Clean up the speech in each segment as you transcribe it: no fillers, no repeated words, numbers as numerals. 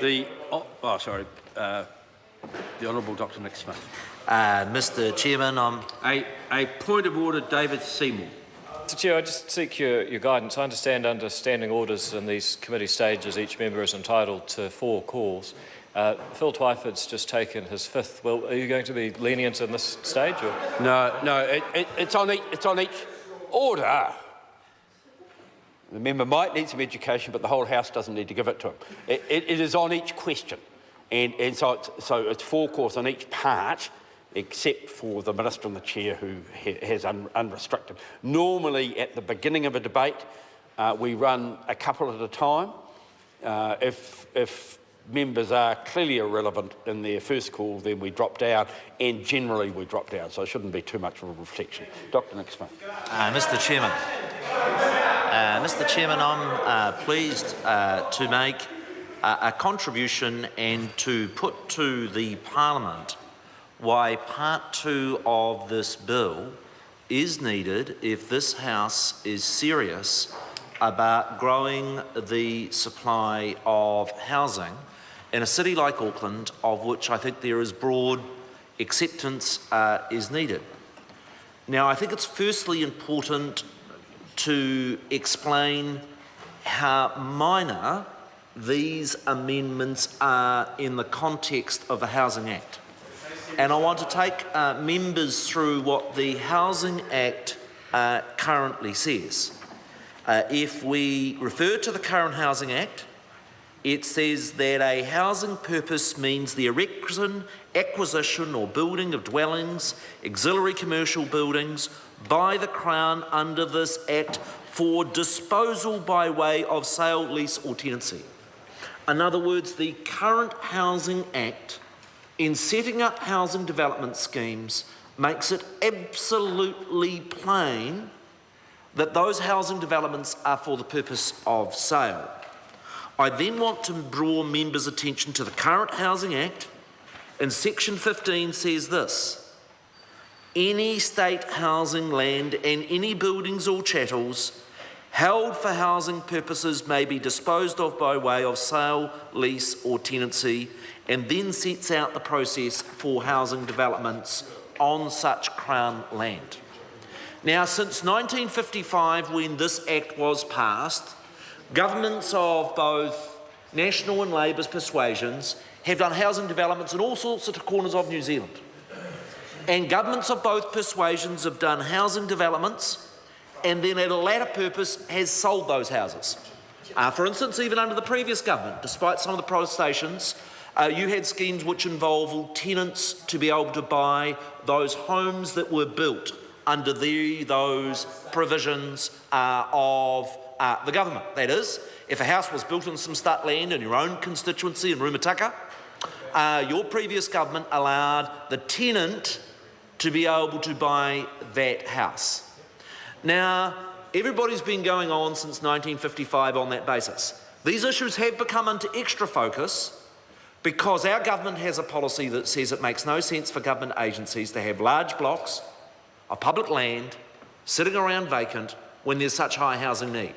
The Honourable Dr. Nick Smith. Mr. Chairman, A point of order, David Seymour. Mr. Chair, I just seek your guidance. I understand under standing orders in these committee stages, each member is entitled to 4 calls. Phil Twyford's just taken his 5th. Well, are you going to be lenient in this stage? Or? No, it's on each order. The member might need some education, but the whole House doesn't need to give it to him. It is on each question, and so it's 4 calls on each part, except for the Minister and the Chair, who has unrestricted. Normally, at the beginning of a debate, we run a couple at a time. If members are clearly irrelevant in their first call, then we drop down, and generally we drop down, so it shouldn't be too much of a reflection. Dr. Nick Smith. Mr. Chairman, I'm pleased to make a contribution and to put to the Parliament why Part 2 of this bill is needed if this House is serious about growing the supply of housing in a city like Auckland, of which I think there is broad acceptance is needed. Now, I think it's firstly important to explain how minor these amendments are in the context of the Housing Act. And I want to take members through what the Housing Act currently says. If we refer to the current Housing Act, it says that a housing purpose means the erection, acquisition or building of dwellings, auxiliary commercial buildings by the Crown under this Act for disposal by way of sale, lease or tenancy. In other words, the current Housing Act, in setting up housing development schemes, makes it absolutely plain that those housing developments are for the purpose of sale. I then want to draw members' attention to the current Housing Act, and Section 15 says this: any state housing land and any buildings or chattels held for housing purposes may be disposed of by way of sale, lease or tenancy, and then sets out the process for housing developments on such Crown land. Now, since 1955, when this Act was passed, governments of both National and Labour's persuasions have done housing developments in all sorts of corners of New Zealand. And governments of both persuasions have done housing developments and then at a latter purpose has sold those houses. For instance, even under the previous government, despite some of the protestations, you had schemes which involved tenants to be able to buy those homes that were built under those provisions of the government. That is, if a house was built on some stud land in your own constituency in Rumataka, your previous government allowed the tenant to be able to buy that house. Now, everybody's been going on since 1955 on that basis. These issues have become into extra focus because our government has a policy that says it makes no sense for government agencies to have large blocks of public land sitting around vacant when there's such high housing need.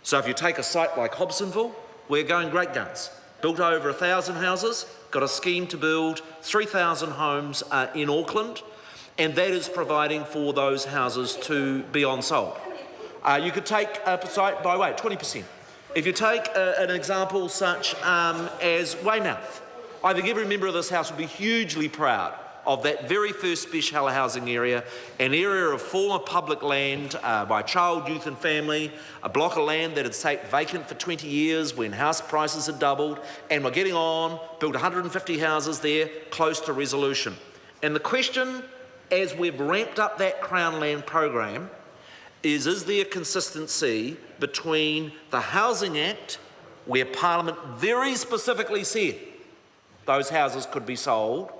So if you take a site like Hobsonville, we're going great guns. Built over 1,000 houses, got a scheme to build 3,000 homes in Auckland, and that is providing for those houses to be on sold. You could take a site by weight, 20%. If you take an example such as Weymouth, I think every member of this House would be hugely proud of that very first special housing area, an area of former public land by child, youth and family, a block of land that had sat vacant for 20 years when house prices had doubled, and we're getting on, built 150 houses there, close to resolution. And the question, as we've ramped up that Crown land program, is there consistency between the Housing Act, where Parliament very specifically said those houses could be sold,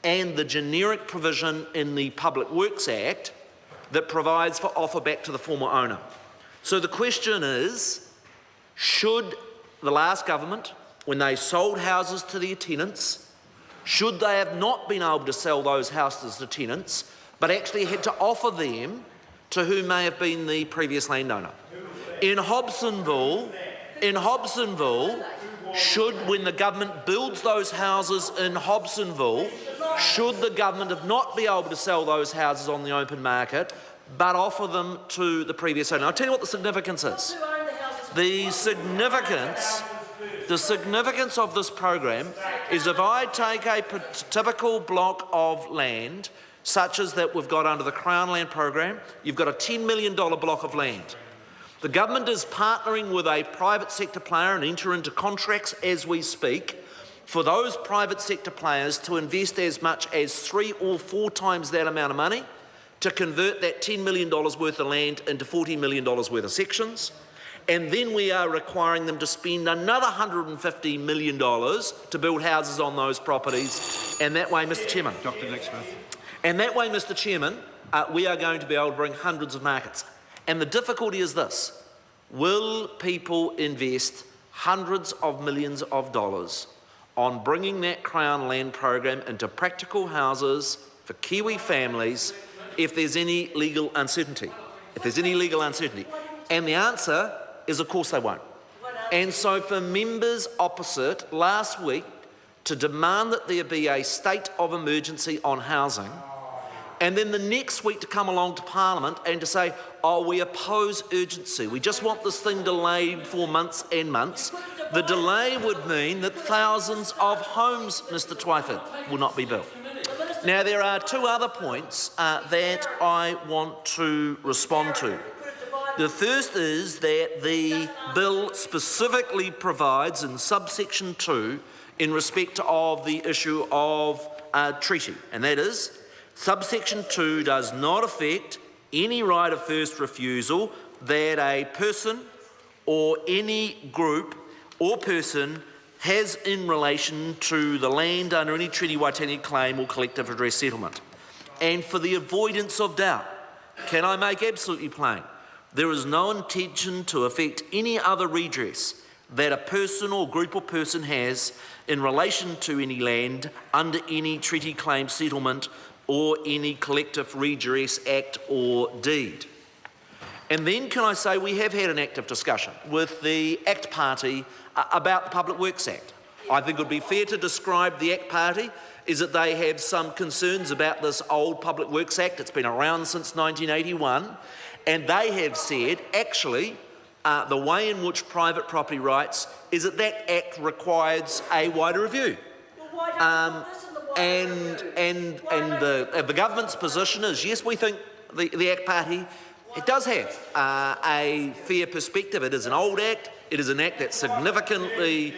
and the generic provision in the Public Works Act that provides for offer back to the former owner. So the question is, should the last government, when they sold houses to their tenants, should they have not been able to sell those houses to tenants, but actually had to offer them to who may have been the previous landowner? In Hobsonville, when the government builds those houses in Hobsonville, should the government have not be able to sell those houses on the open market, but offer them to the previous owner? I'll tell you what the significance is. The significance of this program is if I take a typical block of land, such as that we've got under the Crown Land program, you've got a $10 million block of land. The government is partnering with a private sector player and enter into contracts as we speak for those private sector players to invest as much as 3 or 4 times that amount of money to convert that $10 million worth of land into $40 million worth of sections. And then we are requiring them to spend another $150 million to build houses on those properties. And that way, Mr. Chairman. Dr. Nick Smith. And that way, Mr. Chairman, we are going to be able to bring hundreds of markets. And the difficulty is this: will people invest hundreds of millions of dollars on bringing that Crown Land program into practical houses for Kiwi families if there's any legal uncertainty? And the answer is, of course, they won't. And so for members opposite last week to demand that there be a state of emergency on housing, and then the next week to come along to Parliament and to say, oh, we oppose urgency, we just want this thing delayed for months and months, the delay would mean that thousands of homes, Mr. Twyford, will not be built. Now, there are 2 other points that I want to respond to. The first is that the bill specifically provides in subsection 2 in respect of the issue of treaty, and that is, subsection 2 does not affect any right of first refusal that a person or any group or person has in relation to the land under any Treaty Waitangi claim or collective redress settlement. And for the avoidance of doubt, can I make absolutely plain, there is no intention to affect any other redress that a person or group or person has in relation to any land under any treaty claim settlement or any collective redress act or deed. And then can I say we have had an active discussion with the ACT Party about the Public Works Act. I think it would be fair to describe the ACT Party is that they have some concerns about this old Public Works Act. It's been around since 1981, and they have said, actually, the way in which private property rights is that that act requires a wider review. And the government's position is, yes, we think the ACT Party, it does have a fair perspective. It is an old act. It is an act that significantly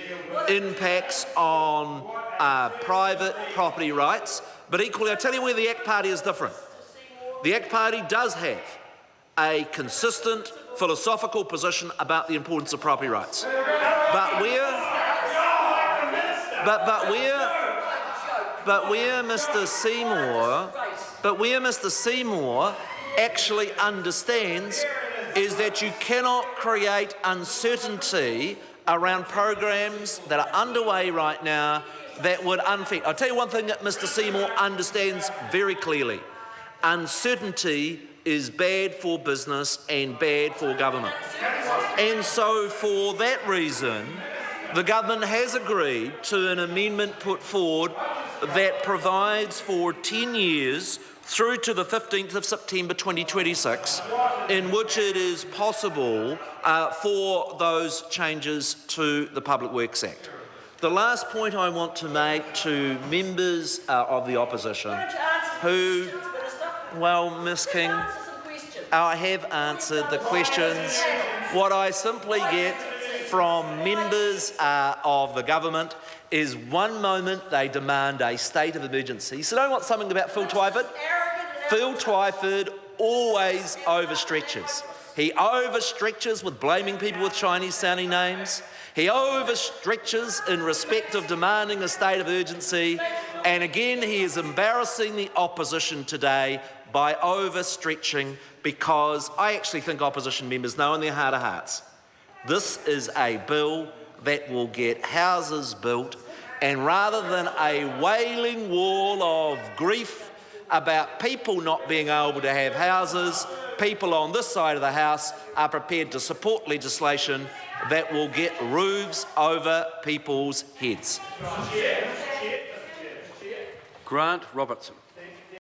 impacts on private property rights. But equally, I'll tell you where the ACT Party is different. The ACT Party does have a consistent philosophical position about the importance of property rights. But where Mr. Seymour actually understands is that you cannot create uncertainty around programs that are underway right now that would unfit. I'll tell you one thing that Mr. Seymour understands very clearly. Uncertainty is bad for business and bad for government. And so for that reason, the government has agreed to an amendment put forward that provides for 10 years through to the 15th of September 2026, in which it is possible for those changes to the Public Works Act. The last point I want to make to members of the opposition who, well, Ms. King, I have answered the questions. What I simply get from members of the government is one moment they demand a state of emergency. So I want something about Phil Twyford. Phil Twyford always overstretches. He overstretches with blaming people with Chinese-sounding names. He overstretches in respect of demanding a state of urgency. And again, he is embarrassing the opposition today by overstretching, because I actually think opposition members know in their heart of hearts this is a bill that will get houses built, and rather than a wailing wall of grief about people not being able to have houses, people on this side of the House are prepared to support legislation that will get roofs over people's heads. Grant Robertson.